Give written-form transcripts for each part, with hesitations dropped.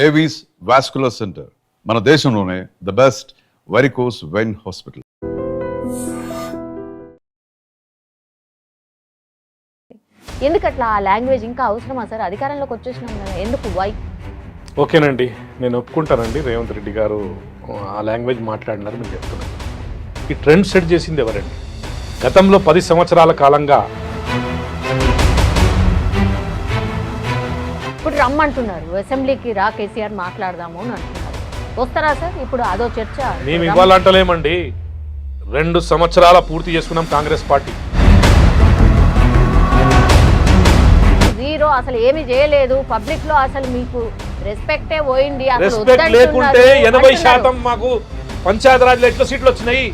Avis vascular centre మన దేశంలోనే the best varicose vein hospital. ఎందుకట్లా ఆ లాంగ్వేజ్ ఇంకా అవసరమా సార్? అధికారంలోకి వచ్చేసినాం కదా, ఎందుకు? వై? ఓకేనండి, నేను ఒప్పుకుంటానండి. రేవంత్ రెడ్డి గారు ఆ లాంగ్వేజ్ మాట్లాడినారు, మీరు చెప్తున్నారు. ఈ ట్రెండ్ సెట్ చేసింది ఎవరండి? గతంలో 10 సంవత్సరాల కాలంగా ఇప్పుడు రమ్మంటున్నారు, అసెంబ్లీకి రా కేసీఆర్ మాట్లాడదాము అని అంటున్నారు. వస్తారా సార్? ఇప్పుడు అదో చర్చ. మేము ఇవ్వాలంటలేమండి. 2 సంవత్సరాల పూర్తి చేసుకున్నాం కాంగ్రెస్ పార్టీ. జీరో, అసలు ఏమీ చేయలేదు. పబ్లిక్ లో అసలు మీకు రెస్పెక్టే పోయింది. రెస్పెక్ట్ లేకుంటే 80% మాకు పంచాయతీరాజ్ ఎట్లా సీట్లు వచ్చినాయి.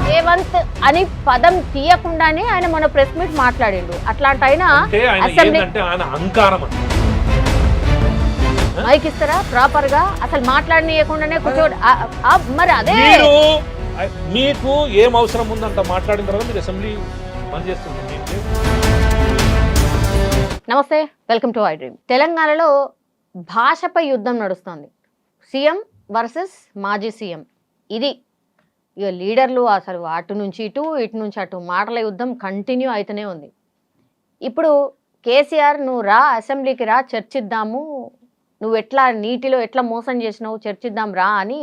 రేవంత్ అని పదం తీయకుండానే ఆయన మన ప్రెస్ మీట్ మాట్లాడిండు. అట్లాంటి ఆయన అహంకారం మైక్ ఇస్తారా ప్రాపర్ గా? అసలు మాట్లాడనీయకుండానే కూర్చోడు. మరి అదే మీకు ఏం అవసరం ఉందంట మాట్లాడిన తర్వాత మీరు అసెంబ్లీ బంద్ చేస్తుంది. నమస్తే, వెల్కమ్ టు ఐ డ్రీమ్. తెలంగాణలో భాషపై యుద్ధం నడుస్తుంది. సీఎం వర్సెస్ మాజీ సీఎం. ఇది ఇక లీడర్లు అసలు అటు నుంచి ఇటు, ఇటు నుంచి అటు మాటల యుద్ధం కంటిన్యూ అవుతూనే ఉంది. ఇప్పుడు కేసీఆర్, నువ్వు రా అసెంబ్లీకి రా, చర్చిద్దాము, నువ్వు ఎట్లా నీటిలో ఎట్లా మోసం చేసినావు చర్చిద్దాం రా అని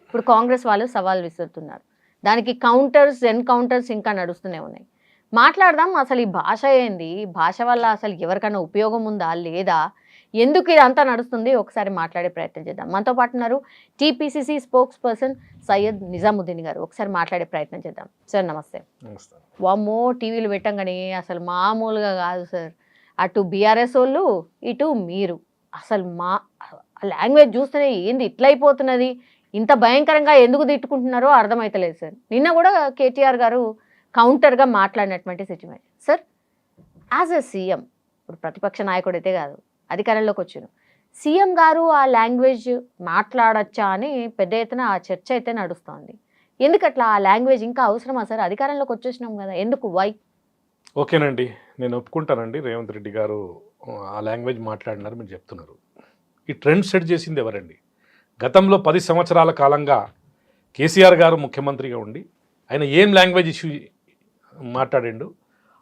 ఇప్పుడు కాంగ్రెస్ వాళ్ళు సవాల్ విసురుతున్నారు. దానికి కౌంటర్స్, ఎన్కౌంటర్స్ ఇంకా నడుస్తూనే ఉన్నాయి. మాట్లాడదాం, అసలు ఈ భాష ఏంది, భాష వల్ల అసలు ఎవరికైనా ఉపయోగం ఉందా లేదా, ఎందుకు ఇదంతా నడుస్తుంది, ఒకసారి మాట్లాడే ప్రయత్నం చేద్దాం. మనతో పాటు ఉన్నారు TPCC spokes person Syed Nizamuddin గారు. ఒకసారి మాట్లాడే ప్రయత్నం చేద్దాం. సార్ నమస్తే. వామ్మో, టీవీలు పెట్టంగానే అసలు మామూలుగా కాదు సార్. అటు బీఆర్ఎస్ వాళ్ళు, ఇటు మీరు. అసలు మా లాంగ్వేజ్ చూస్తేనే ఏంది ఇట్లా అయిపోతున్నది, ఇంత భయంకరంగా ఎందుకు తిట్టుకుంటున్నారో అర్థమవుతలేదు సార్. నిన్న కూడా కేటీఆర్ గారు కౌంటర్గా మాట్లాడినటువంటి situation. Sir, as a CM, ఇప్పుడు ప్రతిపక్ష నాయకుడు అయితే కాదు, అధికారంలోకి వచ్చాను, సీఎం గారు ఆ లాంగ్వేజ్ మాట్లాడచ్చా అని పెద్ద ఎత్తున ఆ చర్చ అయితే నడుస్తోంది. ఎందుకట్లా ఆ లాంగ్వేజ్ ఇంకా అవసరమా సార్? అధికారంలోకి వచ్చేసినాం కదా, ఎందుకు? వై? ఓకేనండి, నేను ఒప్పుకుంటానండి. రేవంత్ రెడ్డి గారు ఆ లాంగ్వేజ్ మాట్లాడినారు, మీరు చెప్తున్నారు. ఈ ట్రెండ్ సెట్ చేసింది ఎవరండి? గతంలో 10 సంవత్సరాల కాలంగా కేసీఆర్ గారు ముఖ్యమంత్రిగా ఉండి ఆయన ఏం లాంగ్వేజ్ ఇష్యూ మాట్లాడిండు,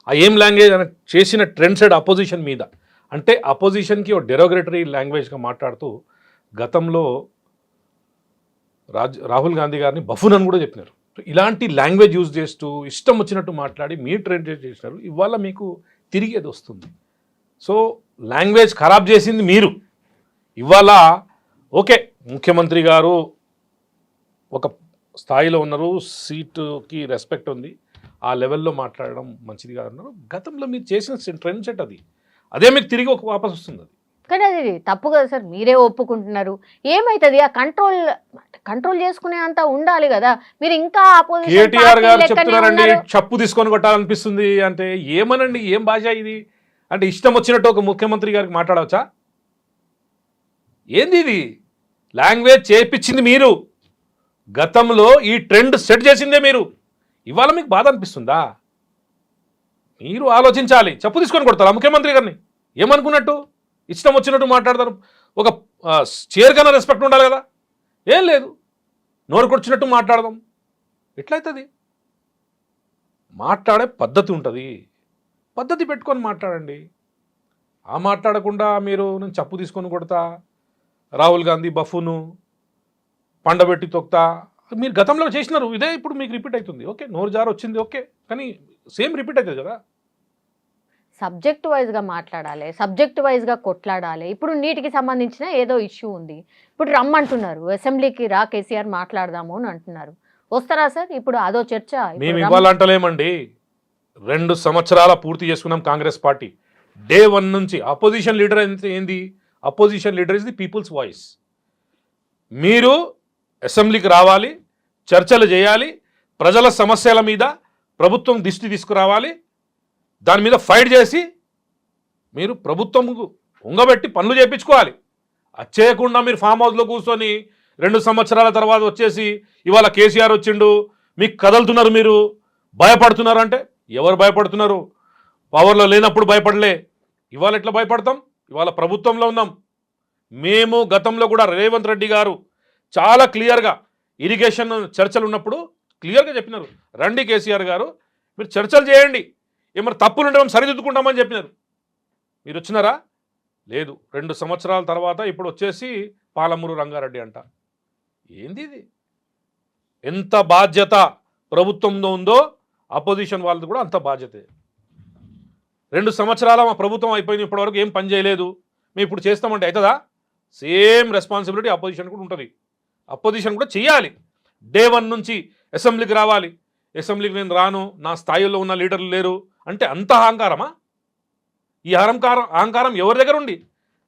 ఆ ఏం లాంగ్వేజ్ ఆయన చేసిన ట్రెండ్ సెట్ అపోజిషన్ మీద, అంటే అపోజిషన్కి ఒక డెరోగరేటరీ లాంగ్వేజ్గా మాట్లాడుతూ గతంలో రాహుల్ గాంధీ గారిని బఫూన్ అని కూడా చెప్పినారు. ఇలాంటి లాంగ్వేజ్ యూజ్ చేస్తూ ఇష్టం వచ్చినట్టు మాట్లాడి మీరు ట్రెండ్ చేసినారు. ఇవాళ మీకు తిరిగి అది వస్తుంది. సో లాంగ్వేజ్ ఖరాబ్ చేసింది మీరు. ఇవాళ ఓకే, ముఖ్యమంత్రి గారు ఒక స్థాయిలో ఉన్నారు, సీటుకి రెస్పెక్ట్ ఉంది, ఆ లెవెల్లో మాట్లాడడం మంచిది కాదన్నారు. గతంలో మీరు చేసిన ట్రెండ్ సెట్ అది, అదే మీకు తిరిగి ఒక వాపస్ వస్తుంది. అది కానీ అది తప్పు కదా సార్, మీరే ఒప్పుకుంటున్నారు. ఏమైతుంది? ఆ కంట్రోల్ చేసుకునే అంత ఉండాలి కదా. మీరు ఇంకా కేటీఆర్ గారు చెప్తున్నారండి, చప్పు తీసుకొని కొట్టాలనిపిస్తుంది అంటే ఏమనండి, ఏం భాష ఇది? అంటే ఇష్టం వచ్చినట్టు ఒక ముఖ్యమంత్రి గారికి మాట్లాడవచ్చా? ఏంది ఇది? లాంగ్వేజ్ చేపించింది మీరు. గతంలో ఈ ట్రెండ్ సెట్ చేసిందే మీరు. ఇవాళ మీకు బాధ అనిపిస్తుందా? మీరు ఆలోచించాలి. చెప్పు తీసుకొని కొడతారా ముఖ్యమంత్రి గారిని? ఏమనుకున్నట్టు ఇష్టం వచ్చినట్టు మాట్లాడతారు. ఒక చైర్ కన్నా రెస్పెక్ట్ ఉండాలి కదా. ఏం లేదు, నోరు కొచ్చినట్టు మాట్లాడదాం. ఎట్లయితుంది? మాట్లాడే పద్ధతి ఉంటుంది, పద్ధతి పెట్టుకొని మాట్లాడండి. ఆ మాట్లాడకుండా మీరు నేను చెప్పు తీసుకొని కొడతా, రాహుల్ గాంధీ బఫూను, పండబెట్టి తొక్తా, మీరు గతంలో చేసినారు. ఇదే ఇప్పుడు మీకు రిపీట్ అవుతుంది. ఓకే, నోరు జారు వచ్చింది, ఓకే, కానీ సేమ్ రిపీట్ అవుతుంది కదా. సబ్జెక్ట్ వైజ్గా మాట్లాడాలి, సబ్జెక్ట్ వైజ్గా కొట్లాడాలి. ఇప్పుడు నీటికి సంబంధించిన ఏదో ఇష్యూ ఉంది, ఇప్పుడు రమ్మంటున్నారు, అసెంబ్లీకి రా కేసీఆర్ మాట్లాడదాము అని అంటున్నారు. వస్తారా సార్? ఇప్పుడు అదో చర్చ. మేము ఇవ్వాలంటలేమండి. 2 సంవత్సరాల పూర్తి చేసుకున్నాం కాంగ్రెస్ పార్టీ. డే 1 నుంచి అపోజిషన్ లీడర్ ఏంది? Opposition leader is the people's voice. మీరు అసెంబ్లీకి రావాలి, చర్చలు చేయాలి, ప్రజల సమస్యల మీద ప్రభుత్వం దృష్టి తీసుకురావాలి, దాని మీద ఫైట్ చేసి మీరు ప్రభుత్వం ఉంగబెట్టి పనులు చేయించుకోవాలి. అది చేయకుండా మీరు ఫామ్ హౌస్లో కూర్చొని 2 సంవత్సరాల తర్వాత వచ్చేసి ఇవాళ కేసీఆర్ వచ్చిండు, మీకు కదులుతున్నారు, మీరు భయపడుతున్నారు అంటే ఎవరు భయపడుతున్నారు? పవర్లో లేనప్పుడు భయపడలే, ఇవాళ ఎట్లా భయపడతాం? ఇవాళ ప్రభుత్వంలో ఉన్నాం, మేము గతంలో కూడా రేవంత్ రెడ్డి గారు చాలా క్లియర్గా ఇరిగేషన్ చర్చలు ఉన్నప్పుడు క్లియర్గా చెప్పినారు, రండి కేసీఆర్ గారు మీరు చర్చలు చేయండి, ఏమైనా తప్పులు ఉంటే మేము సరిదిద్దుకుంటామని చెప్పినారు. మీరు వచ్చినారా? లేదు. 2 సంవత్సరాల తర్వాత ఇప్పుడు వచ్చేసి పాలమూరు రంగారెడ్డి అంట. ఏంది ఇది? ఎంత బాధ్యత ప్రభుత్వంలో ఉందో అపోజిషన్ వాళ్ళది కూడా అంత బాధ్యతే. 2 సంవత్సరాల మా ప్రభుత్వం అయిపోయింది, ఇప్పటివరకు ఏం పని చేయలేదు, మేము ఇప్పుడు చేస్తామంటే అవుతుందా? సేమ్ రెస్పాన్సిబిలిటీ అపోజిషన్ కూడా ఉంటుంది. అపోజిషన్ కూడా చేయాలి. డే 1 నుంచి అసెంబ్లీకి రావాలి. అసెంబ్లీకి నేను రాను, నా స్థాయిలో ఉన్న లీడర్లు లేరు అంటే అంత అహంకారమా? ఈ అహంకారం ఎవరి దగ్గర ఉంది?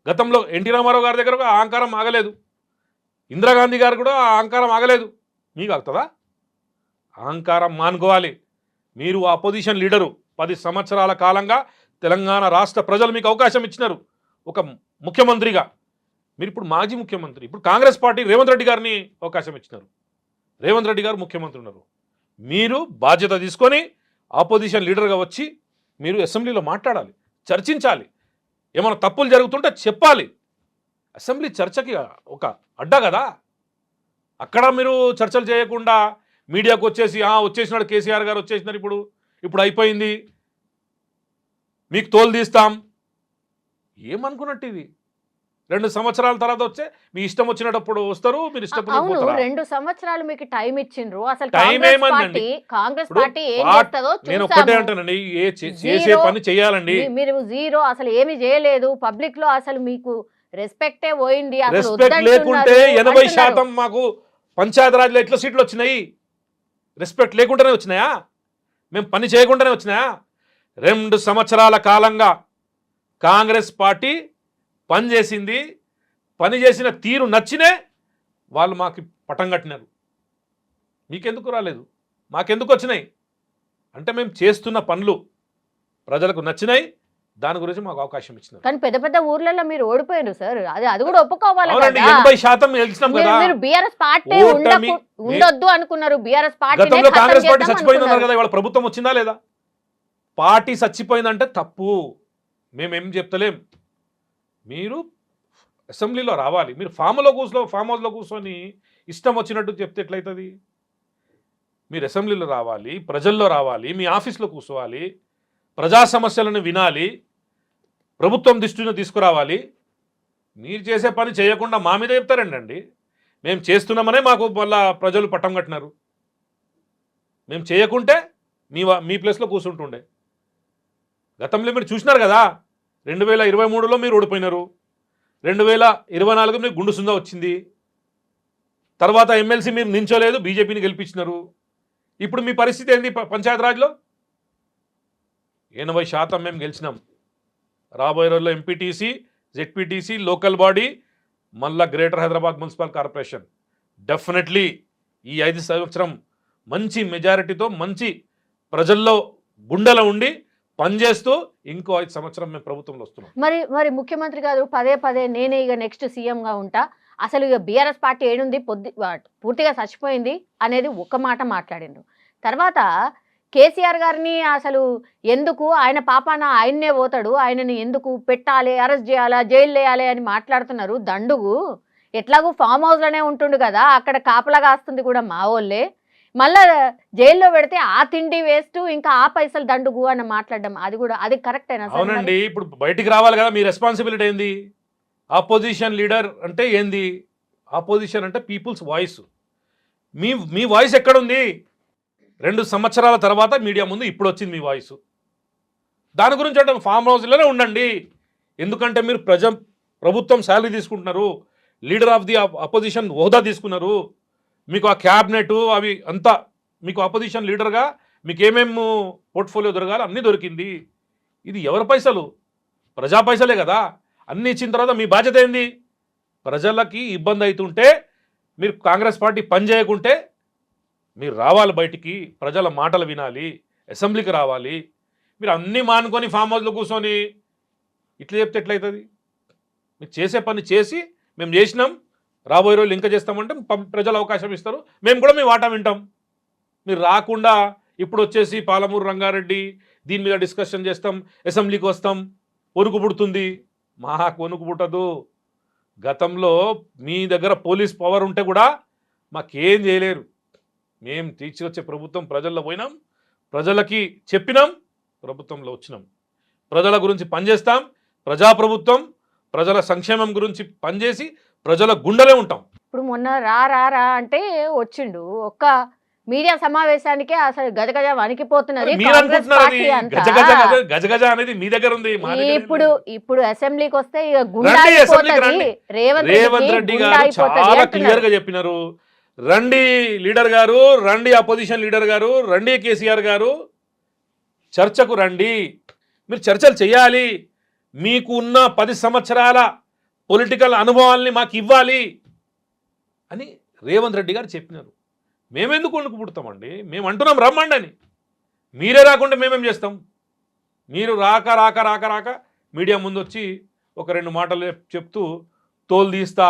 గతంలో ఎన్టీ రామారావు గారి దగ్గర కూడా అహంకారం ఆగలేదు, ఇందిరాగాంధీ గారు కూడా అహంకారం ఆగలేదు, మీకు ఆగుతుందా? అహంకారం మానుకోవాలి. మీరు అపోజిషన్ లీడరు, 10 సంవత్సరాల కాలంగా తెలంగాణ రాష్ట్ర ప్రజలు మీకు అవకాశం ఇచ్చినారు ఒక ముఖ్యమంత్రిగా. మీరు ఇప్పుడు మాజీ ముఖ్యమంత్రి, ఇప్పుడు కాంగ్రెస్ పార్టీ రేవంత్ రెడ్డి గారిని అవకాశం ఇచ్చినారు, రేవంత్ రెడ్డి గారు ముఖ్యమంత్రి ఉన్నారు. మీరు బాధ్యత తీసుకొని ఆపోజిషన్ లీడర్గా వచ్చి మీరు అసెంబ్లీలో మాట్లాడాలి, చర్చించాలి, ఏమైనా తప్పులు జరుగుతుంటే చెప్పాలి. అసెంబ్లీ చర్చకి ఒక అడ్డా కదా. అక్కడ మీరు చర్చలు చేయకుండా మీడియాకు వచ్చేసి వచ్చేసినాడు కేసీఆర్ గారు వచ్చేసినారు, ఇప్పుడు అయిపోయింది, మీకు తోలు తీస్తాం, ఏమనుకున్నట్టు ఇది? 2 సంవత్సరాల తర్వాత వచ్చే మీ ఇష్టం వచ్చినప్పుడు వస్తారు, మీరు అవును, ఇష్టం. 2 సంవత్సరాలు మీకు టైం ఇచ్చిండ్రు. అసలు టైం ఏమందండి? కాంగ్రెస్ ఇప్పుడు పార్టీ ఏం చేస్తుందో నేను ఒకటే చూసాము. అంటానండి, చేసే పని చేయాలండి. మీరు 0 అసలు ఏమి చేయలేదు. పబ్లిక్ లో అసలు మీకు రెస్పెక్టే పోయింది. అసలు రెస్పెక్ట్ వద్దంటున్నారు లేకుంటే 80% అంటున్నారు. మాకు పంచాయతీరాజ్లో ఎట్లా సీట్లు వచ్చినాయి? రెస్పెక్ట్ లేకుండానే వచ్చినాయా? మేము పని చేయకుండానే వచ్చినాయా? 2 సంవత్సరాల కాలంగా కాంగ్రెస్ పార్టీ పనిచేసింది, పని చేసిన తీరు నచ్చినే వాళ్ళు మాకు పటం కట్టినారు. మీకెందుకు రాలేదు? మాకెందుకు వచ్చినాయి అంటే మేము చేస్తున్న పనులు ప్రజలకు నచ్చినాయి, దాని గురించి మాకు అవకాశం ఇచ్చినారు. కానీ పెద్ద పెద్ద ఊర్లలో మీరు ఓడిపోయారు సార్, అది కూడా ఒప్పుకోవాలి అవునండి, కదా. 80% గెలిచినాం కదా. మీరు బీఆర్ఎస్ పార్టీ ఉండొద్దు అనుకున్నారు, బీఆర్ఎస్ గతంలో కాంగ్రెస్ పార్టీ పార్టీ చచ్చిపోయిందన్నారు కదా, ఇవాళ ప్రభుత్వం వచ్చిందా లేదా? పార్టీ చచ్చిపోయిందంటే తప్పు, మేమేం చెప్తలేం. మీరు అసెంబ్లీలో రావాలి, మీరు ఫామ్ హౌస్లో కూర్చొని ఇష్టం వచ్చినట్టు చెప్తే ఎట్లయితుంది? మీరు అసెంబ్లీలో రావాలి, ప్రజల్లో రావాలి, మీ ఆఫీస్లో కూర్చోవాలి, ప్రజా సమస్యలను వినాలి, ప్రభుత్వం దృష్టిని తీసుకురావాలి. మీరు చేసే పని చేయకుండా మా మీద చెప్తారండి. మేము చేస్తున్నామనే మాకు మళ్ళా ప్రజలు పట్టం కట్టినారు. మేము చేయకుంటే మీ ప్లేస్లో కూర్చుంటుండే. గతంలో మీరు చూసినారు కదా, 2023లో మీరు ఓడిపోయినారు, 2024 మీకు గుండు సుందా వచ్చింది, తర్వాత ఎమ్మెల్సీ మీరు నించోలేదు, బీజేపీని గెలిపించినారు. ఇప్పుడు మీ పరిస్థితి ఏంది? పంచాయతీరాజ్లో 80% మేము గెలిచినాం. రాబోయే రోజుల్లో ఎంపీటీసీ, జెడ్పీటీసీ, లోకల్ బాడీ, మళ్ళా greater Hyderabad municipal corporation definitely ఈ 5 సంవత్సరం మంచి మెజారిటీతో మంచి ప్రజల్లో గుండెలో ఉండి పనిచేస్తూ ఇంకో 5 సంవత్సరం మేము ప్రభుత్వంలో వస్తున్నాం. మరి ముఖ్యమంత్రి గారు పదే నేనే ఇక నెక్స్ట్ సీఎంగా ఉంటా, అసలు ఇక బీఆర్ఎస్ పార్టీ ఏడుంది, పూర్తిగా చచ్చిపోయింది అనేది ఒక మాట మాట్లాడిండ్రు. తర్వాత కేసీఆర్ గారిని అసలు ఎందుకు ఆయన పాపాన ఆయన్నే పోతాడు, ఆయనని ఎందుకు పెట్టాలి, అరెస్ట్ చేయాలా, జైలు వేయాలి అని మాట్లాడుతున్నారు. దండుగు ఎట్లాగూ ఫామ్ హౌస్లోనే ఉంటుండు కదా, అక్కడ కాపలా కాస్తుంది కూడా మా వాళ్ళే, మళ్ళా జైల్లో పెడితే ఆ తిండి వేస్ట్, ఇంకా ఆ పైసలు దండుగు అని మాట్లాడడం అది కరెక్టేనా? అవునండి, ఇప్పుడు బయటికి రావాలి కదా. మీ రెస్పాన్సిబిలిటీ ఏంది? ఆపోజిషన్ లీడర్ అంటే ఏంది? ఆపోజిషన్ అంటే పీపుల్స్ వాయిస్. మీ వాయిస్ ఎక్కడుంది? 2 సంవత్సరాల తర్వాత మీడియా ముందు ఇప్పుడు వచ్చింది మీ వాయిస్. దాని గురించి అంటే ఫామ్ హౌస్లోనే ఉండండి. ఎందుకంటే మీరు ప్రభుత్వం శాలరీ తీసుకుంటున్నారు, లీడర్ ఆఫ్ ది అపోజిషన్ హోదా తీసుకున్నారు, మీకు ఆ క్యాబినెట్ అవి అంతా మీకు అపోజిషన్ లీడర్గా మీకు ఏమేమి పోర్ట్ఫోలియో దొరకాలి అన్నీ దొరికింది. ఇది ఎవరి పైసలు? ప్రజా పైసలే కదా. అన్నీ ఇచ్చిన తర్వాత మీ బాధ్యత ఏంది? ప్రజలకి ఇబ్బంది అవుతుంటే మీరు కాంగ్రెస్ పార్టీ పని చేయకుంటే మీరు రావాలి బయటికి, ప్రజల మాటలు వినాలి, అసెంబ్లీకి రావాలి. మీరు అన్నీ మానుకొని ఫామ్ హౌస్లో కూర్చొని ఇట్లా చెప్తే ఎట్లయితుంది? మీరు చేసే పని చేసి మేము చేసినాం, రాబోయే రోజులు ఇంకా చేస్తామంటే ప్రజలు అవకాశం ఇస్తారు, మేము కూడా మీ వాటా వింటాం. మీరు రాకుండా ఇప్పుడు వచ్చేసి పాలమూరు రంగారెడ్డి దీని మీద డిస్కషన్ చేస్తాం, అసెంబ్లీకి వస్తాం, వణుకు పుడుతుంది. మాకు వణుకు పుట్టదు. గతంలో మీ దగ్గర పోలీస్ పవర్ ఉంటే కూడా మాకేం చేయలేరు. మేము తీసుకొచ్చే ప్రభుత్వం ప్రజల్లో పోయినాం, ప్రజలకి చెప్పినాం, ప్రభుత్వంలో వచ్చినాం. ప్రజల గురించి పనిచేస్తాం, ప్రజాప్రభుత్వం, ప్రజల సంక్షేమం గురించి పనిచేసి ప్రజల గుండెలే ఉంటాం. ఇప్పుడు మొన్న రా రా రా అంటే వచ్చిండు, ఒక్క మీడియా సమావేశానికే అసలు గజగజ వణికిపోతున్నది మీరు కాంగ్రెస్ అనుకుంటున్నారు అది పార్టీ అంతా. గజగజ గజగజ అనేది మీ దగ్గర ఉంది, మా దగ్గర ఏం ఇప్పుడు లేదు. ఇప్పుడు అసెంబ్లీకి వస్తే ఇక గుండా రండి, అసెంబ్లీకి అయిపోతది. రండి. రేవంత్ రేవంత్ రెడ్డి గుండా గారు అయిపోతది చాలా అంటున్నారు. క్లియర్ గా చెప్పినారు. రండి లీడర్ గారు, రండి అపోజిషన్ లీడర్ గారు, రండి కేసీఆర్ గారు, చర్చకు రండి, మీరు చర్చలు చేయాలి, మీకు ఉన్న 10 సంవత్సరాల పొలిటికల్ అనుభవాల్ని మాకు ఇవ్వాలి అని రేవంత్ రెడ్డి గారు చెప్పినారు. మేమెందుకు వణుకు పుడతామండి? మేము అంటున్నాం రమ్మండి అని. మీరే రాకుండా మేమేం చేస్తాం? మీరు రాక రాక రాక రాక మీడియా ముందు వచ్చి ఒక 2 మాటలు చెప్తూ తోలు తీస్తా,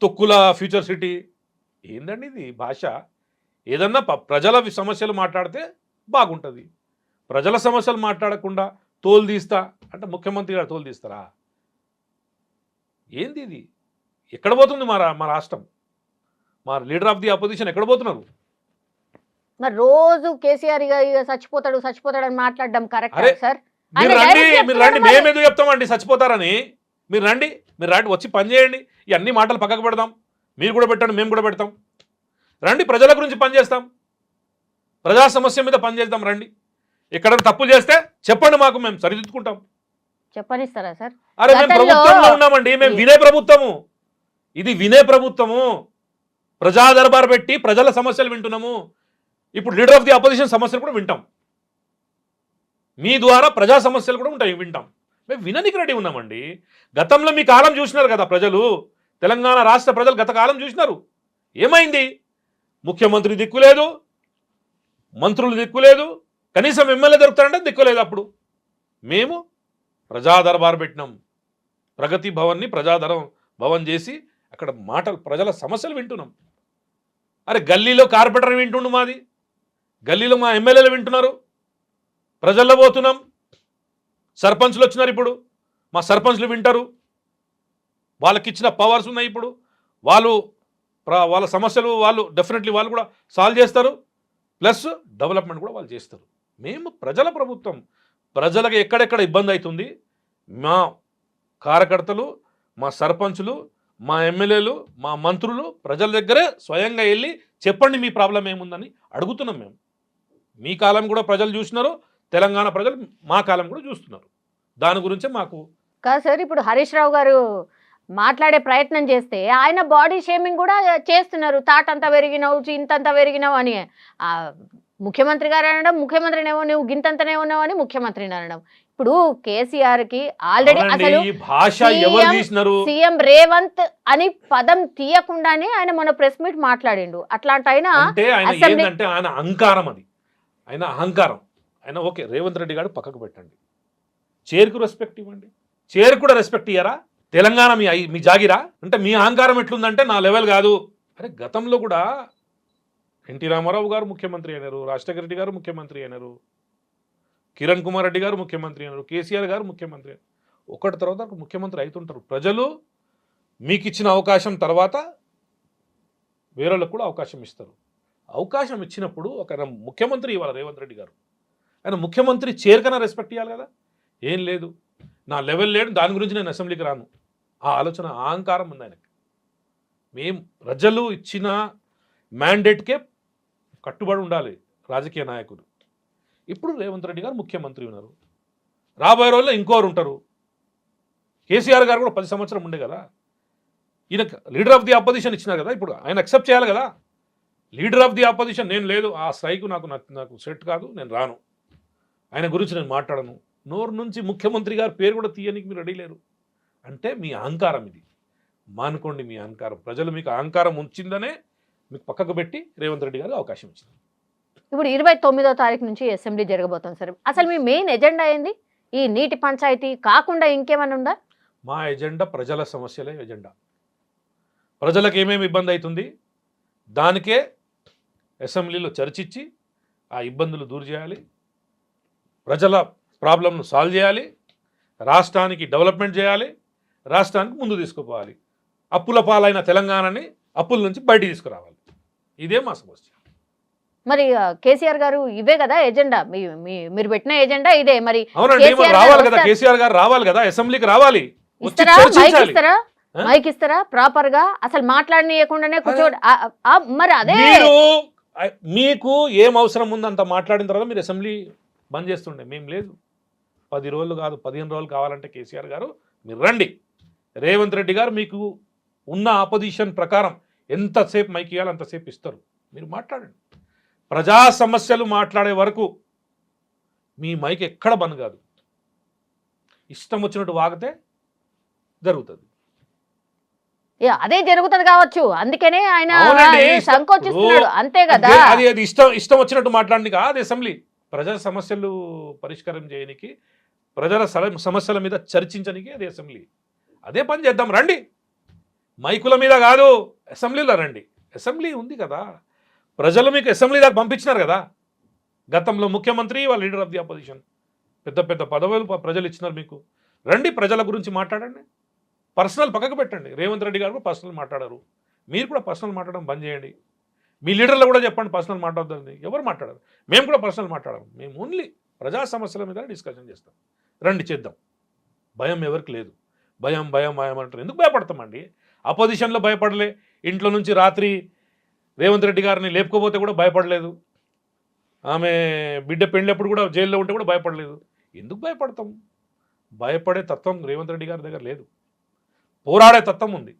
తొక్కుల ఫ్యూచర్ సిటీ, ఏందండి ఇది భాష? ఏదన్నా ప్రజల సమస్యలు మాట్లాడితే బాగుంటుంది. ప్రజల సమస్యలు మాట్లాడకుండా తోలు తీస్తా అంటే ముఖ్యమంత్రి గారు తోలు తీస్తారా? ఏంది ఇది? ఎక్కడ పోతుంది మా రాష్ట్రం? మా లీడర్ ఆఫ్ ది అపోజిషన్ ఎక్కడ పోతున్నారు? మరి రోజు కేసీఆర్ ఇక చచ్చిపోతాడు చచ్చిపోతాడు అని మాట్లాడడం కరెక్ట్ అరే, సార్? మీరు ఆయన రండి, direct మీరు చెప్తున్నాడు రండి, మరి. మేము ఎందుకు చెప్తామండి చచ్చిపోతారని? మీరు రండి, వచ్చి పని చేయండి. ఈ అన్ని మాటలు పక్కకు పెడదాం, మీరు కూడా పెట్టండి, మేము కూడా పెడతాం. రండి, ప్రజల గురించి పనిచేస్తాం, ప్రజా సమస్య మీద పనిచేద్దాం. రండి, ఎక్కడైనా తప్పులు చేస్తే చెప్పండి, మాకు మేము సరిదిద్దుకుంటాం. చెప్పనిస్తారా సార్? అరే మేము గతంలో- ప్రభుత్వంలో ఉన్నామండి, మేము వినే ప్రభుత్వము, ఇది వినే ప్రభుత్వము. ప్రజా దర్బార్ పెట్టి ప్రజల సమస్యలు వింటున్నాము. ఇప్పుడు లీడర్ ఆఫ్ ది అపోజిషన్ సమస్యలు కూడా వింటాం, మీ ద్వారా ప్రజా సమస్యలు కూడా ఉంటాయి, వింటాం. మేము విననికి రెడీ ఉన్నామండి. గతంలో మీ కాలం చూసినారు కదా ప్రజలు, తెలంగాణ రాష్ట్ర ప్రజలు గత కాలం చూసినారు. ఏమైంది? ముఖ్యమంత్రి దిక్కులేదు, మంత్రులు దిక్కులేదు, కనీసం ఎమ్మెల్యే దొరుకుతారంటే దిక్కులేదు. అప్పుడు మేము ప్రజా దర్బార్ పెట్టినాం, ప్రగతి భవన్ని భవన్ చేసి అక్కడ మాటలు ప్రజల సమస్యలు వింటున్నాం. అరే గల్లీలో కార్పొరేటర్ వింటుండు, మాది గల్లీలో మా ఎమ్మెల్యేలు వింటున్నారు, ప్రజల్లో పోతున్నాం. సర్పంచ్లు వచ్చినారు, ఇప్పుడు మా సర్పంచ్లు వింటారు, వాళ్ళకి ఇచ్చిన పవర్స్ ఉన్నాయి. ఇప్పుడు వాళ్ళ సమస్యలు వాళ్ళు డెఫినెట్లీ వాళ్ళు కూడా సాల్వ్ చేస్తారు, ప్లస్ డెవలప్మెంట్ కూడా వాళ్ళు చేస్తారు. మేము ప్రజల ప్రభుత్వం, ప్రజలకు ఎక్కడెక్కడ ఇబ్బంది అవుతుంది మా కార్యకర్తలు, మా సర్పంచులు, మా ఎమ్మెల్యేలు, మా మంత్రులు ప్రజల దగ్గరే స్వయంగా వెళ్ళి చెప్పండి మీ ప్రాబ్లం ఏముందని అడుగుతున్నాం. మేము మీ కాలం కూడా ప్రజలు చూసినారు, తెలంగాణ ప్రజలు మా కాలం కూడా చూస్తున్నారు. దాని గురించే మాకు కాదు సార్, ఇప్పుడు హరీష్ రావు గారు మాట్లాడే ప్రయత్నం చేస్తే ఆయన బాడీ షేమింగ్ కూడా చేస్తున్నారు. తాటంతా పెరిగినావు, ఇంతంతా పెరిగినావు అని ఆ ముఖ్యమంత్రి గారు అనడం, ముఖ్యమంత్రినేమో నువ్వు గింతంతనే ఉన్నావు అని ముఖ్యమంత్రిని అనడం. ఇప్పుడు కేసీఆర్ కి ఆల్రెడీ అసలు ఈ భాష ఎవరు తీసినారు? సీఎం రేవంత్ అని పదం తీయకుండానే ఆయన మన ప్రెస్ మీట్ మాట్లాడిండు. అట్లాంటి ఆయన అంటే ఆయన అసెంబ్లీ ఏంటంటే ఆయన అహంకారం, అది ఆయన అహంకారం. ఆయన ఓకే, రేవంత్ రెడ్డి గారు పక్కకు పెట్టండి, చైర్కు రెస్పెక్ట్ ఇవ్వండి. చైర్ కూడా రెస్పెక్ట్ ఇయ్యరా? తెలంగాణ మీ జాగిరా అంటే మీ అహంకారం ఎట్లుందంటే నా లెవెల్ కాదు. అరే గతంలో కూడా ఎన్టీ రామారావు గారు ముఖ్యమంత్రి అయినారు, రాజశేఖర రెడ్డి గారు ముఖ్యమంత్రి అయినారు, కిరణ్ కుమార్ రెడ్డి గారు ముఖ్యమంత్రి అయినారు, కేసీఆర్ గారు ముఖ్యమంత్రి అయినారు. ఒకటి తర్వాత ముఖ్యమంత్రి అవుతుంటారు. ప్రజలు మీకు ఇచ్చిన అవకాశం తర్వాత వేరేళ్ళకు కూడా అవకాశం ఇస్తారు. అవకాశం ఇచ్చినప్పుడు ఒక ముఖ్యమంత్రి ఇవ్వాలి రేవంత్ రెడ్డి గారు. ఆయన ముఖ్యమంత్రి చైర్కన్నా రెస్పెక్ట్ ఇవ్వాలి కదా. ఏం లేదు, నా లెవెల్ లేడు, దాని గురించి నేను అసెంబ్లీకి రాను, ఆ ఆలోచన అహంకారం ఉంది ఆయనకి. మేము ప్రజలు ఇచ్చిన మ్యాండేట్కే కట్టుబడి ఉండాలి రాజకీయ నాయకులు. ఇప్పుడు రేవంత్ రెడ్డి గారు ముఖ్యమంత్రి ఉన్నారు, రాబోయే రోజుల్లో ఇంకోరు ఉంటారు. కేసీఆర్ గారు కూడా 10 సంవత్సరం ఉండే కదా, ఈయన లీడర్ ఆఫ్ ది అపోజిషన్ ఇచ్చినారు కదా, ఇప్పుడు ఆయన అక్సెప్ట్ చేయాలి కదా. లీడర్ ఆఫ్ ది అపోజిషన్ నేను లేదు, ఆ స్ట్రైక్ నాకు సెట్ కాదు, నేను రాను, ఆయన గురించి నేను మాట్లాడను, నోరు నుంచి ముఖ్యమంత్రి గారి పేరు కూడా తీయనికి మీరు రెడీ లేరు అంటే మీ అహంకారం ఇది. మానుకోండి మీ అహంకారం. ప్రజలు మీకు అహంకారం ఉంచిందనే మీకు పక్కకు పెట్టి రేవంత్ రెడ్డి గారికి అవకాశం ఇచ్చింది. ఇప్పుడు 29వ తారీఖు నుంచి అసెంబ్లీ జరగబోతుంది సార్. అసలు మీ మెయిన్ ఎజెండా ఏంది? ఈ నీటి పంచాయతీ కాకుండా ఇంకేమైనా ఉందా? మా ఎజెండా ప్రజల సమస్యలే ఎజెండా. ప్రజలకు ఏమేమి ఇబ్బంది అవుతుంది దానికే అసెంబ్లీలో చర్చించి ఆ ఇబ్బందులు దూరు చేయాలి, ప్రజల ప్రాబ్లంను సాల్వ్ చేయాలి, రాష్ట్రానికి డెవలప్మెంట్ చేయాలి, రాష్ట్రానికి ముందు తీసుకుపోవాలి. అప్పుల పాలైన తెలంగాణని అప్పుల నుంచి బయటికి తీసుకురావాలి. ఇదే మా సమస్య. మరి కేసీఆర్ గారు ఇవే కదా ఎజెండా, మీరు పెట్టిన ఎజెండా ఇదే. మరి అవునండి, కేసీఆర్ రావాలి గారు కదా, వస్తారు. కేసీఆర్ గారు రావాలి కదా, అసెంబ్లీకి రావాలి, వచ్చి ఇస్తారా మైక్ చర్చించాలి. ఇస్తారా ఆ? మైక్ ఇస్తారా ప్రాపర్ గా? అసలు మాట్లాడనీయకుండానే కూర్చోడు. మరి అదే మీరు మీకు ఏం అవసరం ఉంది అంత మాట్లాడిన తర్వాత మీరు అసెంబ్లీ బంద్ చేస్తుండే. మేము లేదు, 10 రోజులు కాదు 15 రోజులు కావాలంటే కేసీఆర్ గారు మీరు రండి. రేవంత్ రెడ్డి గారు మీకు ఉన్న ఆపోజిషన్ ప్రకారం ఎంతసేపు మైక్ ఇవ్వాలి అంతసేపు ఇస్తారు, మీరు మాట్లాడండి. ప్రజా సమస్యలు మాట్లాడే వరకు మీ మైక్ ఎక్కడ బంద్ కాదు. ఇష్టం వచ్చినట్టు వాగితే జరుగుతుంది. అదే జరుగుతుంది కావచ్చు, అందుకనే ఆయన అవునండి, సంకోచిస్తున్నాడు అంతే కదా. అది ఇష్టం వచ్చినట్టు మాట్లాడి కాదు అసెంబ్లీ. ప్రజల సమస్యలు పరిష్కారం చేయడానికి, ప్రజల సమస్యల మీద చర్చించడానికి అది అసెంబ్లీ. అదే పని చేద్దాం రండి. మైకుల మీద కాదు, అసెంబ్లీలో రండి. అసెంబ్లీ ఉంది కదా, ప్రజలు మీకు అసెంబ్లీ దాకా పంపించినారు కదా. గతంలో ముఖ్యమంత్రి వాళ్ళ లీడర్ ఆఫ్ ది అపోజిషన్, పెద్ద పెద్ద పదవులు ప్రజలు ఇచ్చినారు మీకు. రండి, ప్రజల గురించి మాట్లాడండి. పర్సనల్ పక్కకు పెట్టండి. రేవంత్ రెడ్డి గారు పర్సనల్ మాట్లాడారు, మీరు కూడా పర్సనల్ మాట్లాడడం బంద్ చేయండి. మీ లీడర్లు కూడా చెప్పండి పర్సనల్ మాట్లాడద్దండి. ఎవరు మాట్లాడారు? మేము కూడా పర్సనల్ మాట్లాడము. మేము ఓన్లీ ప్రజా సమస్యల మీద డిస్కషన్ చేస్తాం. రండి చేద్దాం. భయం ఎవరికి లేదు. భయం భయం భయం అంటారు. ఎందుకు భయపడతామండి? అపోజిషన్లో భయపడలే, ఇంట్లో నుంచి రాత్రి రేవంత్ రెడ్డి గారిని లేపుకోపోతే కూడా భయపడలేదు, ఆమె బిడ్డ పెళ్ళప్పుడు కూడా జైల్లో ఉంటే కూడా భయపడలేదు. ఎందుకు భయపడతాం? భయపడే తత్వం రేవంత్ రెడ్డి గారి దగ్గర లేదు. పోరాడే తత్వం ఉంది.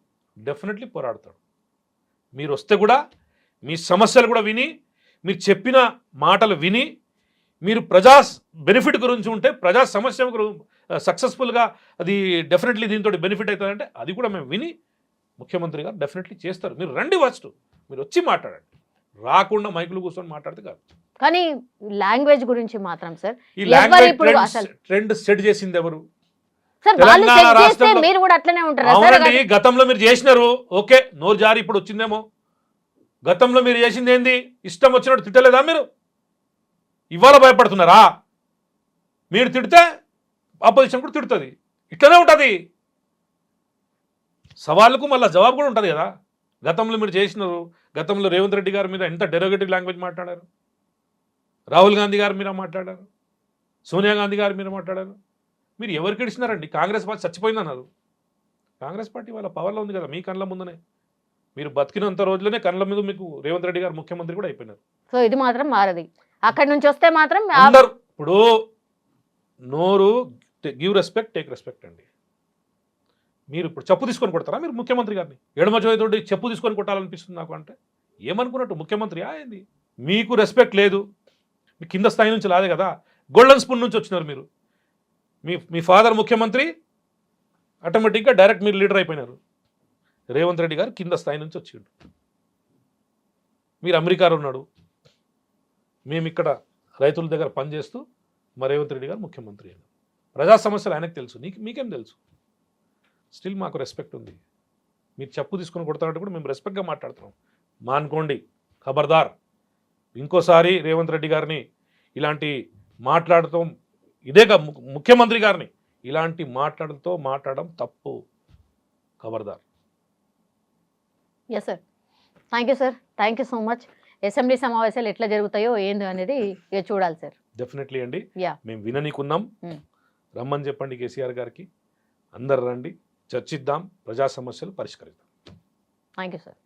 డెఫినెట్లీ పోరాడతాడు. మీరు వస్తే కూడా మీ సమస్యలు కూడా విని, మీరు చెప్పిన మాటలు విని, మీరు ప్రజా బెనిఫిట్ గురించి ఉంటే, ప్రజా సమస్య సక్సెస్ఫుల్గా అది డెఫినెట్లీ దీంతో బెనిఫిట్ అవుతుందంటే అది కూడా మేము విని ముఖ్యమంత్రి గారు డెఫినెట్లీ చేస్తారు. మీరు రండి, ఫస్ట్ మీరు వచ్చి మాట్లాడండి. రాకుండా మైకులు కూర్చొని మాట్లాడితే కాదు. కానీ లాంగ్వేజ్ గురించి మాత్రం సార్, ఈ లాంగ్వేజ్ ట్రెండ్ సెట్ చేసింది ఎవరు? తెలంగాణ రాష్ట్రంలో. మీరు కూడా అట్లనే ఉంటారా? అవునండి, గతంలో మీరు చేసినారు, ఓకే నోరు జారి ఇప్పుడు వచ్చిందేమో. గతంలో మీరు చేసింది ఏంది? ఇష్టం వచ్చినట్టు తిట్టలేదా మీరు? ఇవాళ భయపడుతున్నారా? మీరు తిడితే ఆపోజిషన్ కూడా తిడుతుంది. ఇట్లనే ఉంటుంది. సవాళ్ళకు మళ్ళీ జవాబు కూడా ఉంటుంది కదా. గతంలో మీరు చేసినారు. గతంలో రేవంత్ రెడ్డి గారి మీద ఎంత డెరోగేటివ్ లాంగ్వేజ్ మాట్లాడారు. రాహుల్ గాంధీ గారి మీద మాట్లాడారు, సోనియా గాంధీ గారి మీద మాట్లాడారు. మీరు ఎవరికి ఇచ్చినారండి? కాంగ్రెస్ పార్టీ చచ్చిపోయిందన్నారు. కాంగ్రెస్ పార్టీ వాళ్ళ పవర్లో ఉంది కదా, మీ కళ్ళ ముందునే. మీరు బతికినంత రోజులనే కళ్ళ మీద మీకు రేవంత్ రెడ్డి గారు ముఖ్యమంత్రి కూడా అయిపోయినారు. సో ఇది మాత్రం మారది. అక్కడి నుంచి వస్తే మాత్రం అందరు ఇప్పుడు నోరు గివ్ రెస్పెక్ట్, టేక్ రెస్పెక్ట్ అండి. మీరు ఇప్పుడు చెప్పు తీసుకొని కొడతారా మీరు ముఖ్యమంత్రి గారిని? ఎడమ చేతితోటి చెప్పు తీసుకొని కొట్టాలనిపిస్తుంది నాకు. అంటే ఏమనుకున్నట్టు ముఖ్యమంత్రి ఏంది? మీకు రెస్పెక్ట్ లేదు. మీ కింద స్థాయి నుంచి లాదే కదా, గోల్డెన్ స్పూన్ నుంచి వచ్చినారు మీరు. మీ ఫాదర్ ముఖ్యమంత్రి, ఆటోమేటిక్గా డైరెక్ట్ మీరు లీడర్ అయిపోయినారు. రేవంత్ రెడ్డి గారు కింద స్థాయి నుంచి వచ్చిండు. మీరు అమెరికాలో ఉన్నాడు, మేము ఇక్కడ రైతుల దగ్గర పనిచేస్తూ మా రేవంత్ రెడ్డి గారు ముఖ్యమంత్రి అయినారు. ప్రజా సమస్యలు ఆయనకు తెలుసు, మీకేం తెలుసు? స్టిల్ మాకు రెస్పెక్ట్ ఉంది. మీరు చెప్పు తీసుకొని కొడతారంటే కూడా మేము రెస్పెక్ట్గా మాట్లాడుతున్నాం. మానుకోండి, ఖబర్దార్. ఇంకోసారి రేవంత్ రెడ్డి గారిని ఇలాంటి మాట్లాడటం, ఇదేగా ముఖ్యమంత్రి గారిని ఇలాంటి మాట్లాడడం తప్పు. ఖబర్దార్. Yes sir, thank you sir, thank you so much. Assembly సమావేశాలు ఎట్లా జరుగుతాయో ఏంది అనేది ఇక చూడాలి సార్. డెఫినెట్లీ అండి, యా, మేము విననీకున్నాం. రమ్మని చెప్పండి కేసీఆర్ గారికి, అందరు రండి, చర్చిద్దాం, ప్రజా సమస్యలు పరిష్కరిద్దాం. Thank you sir.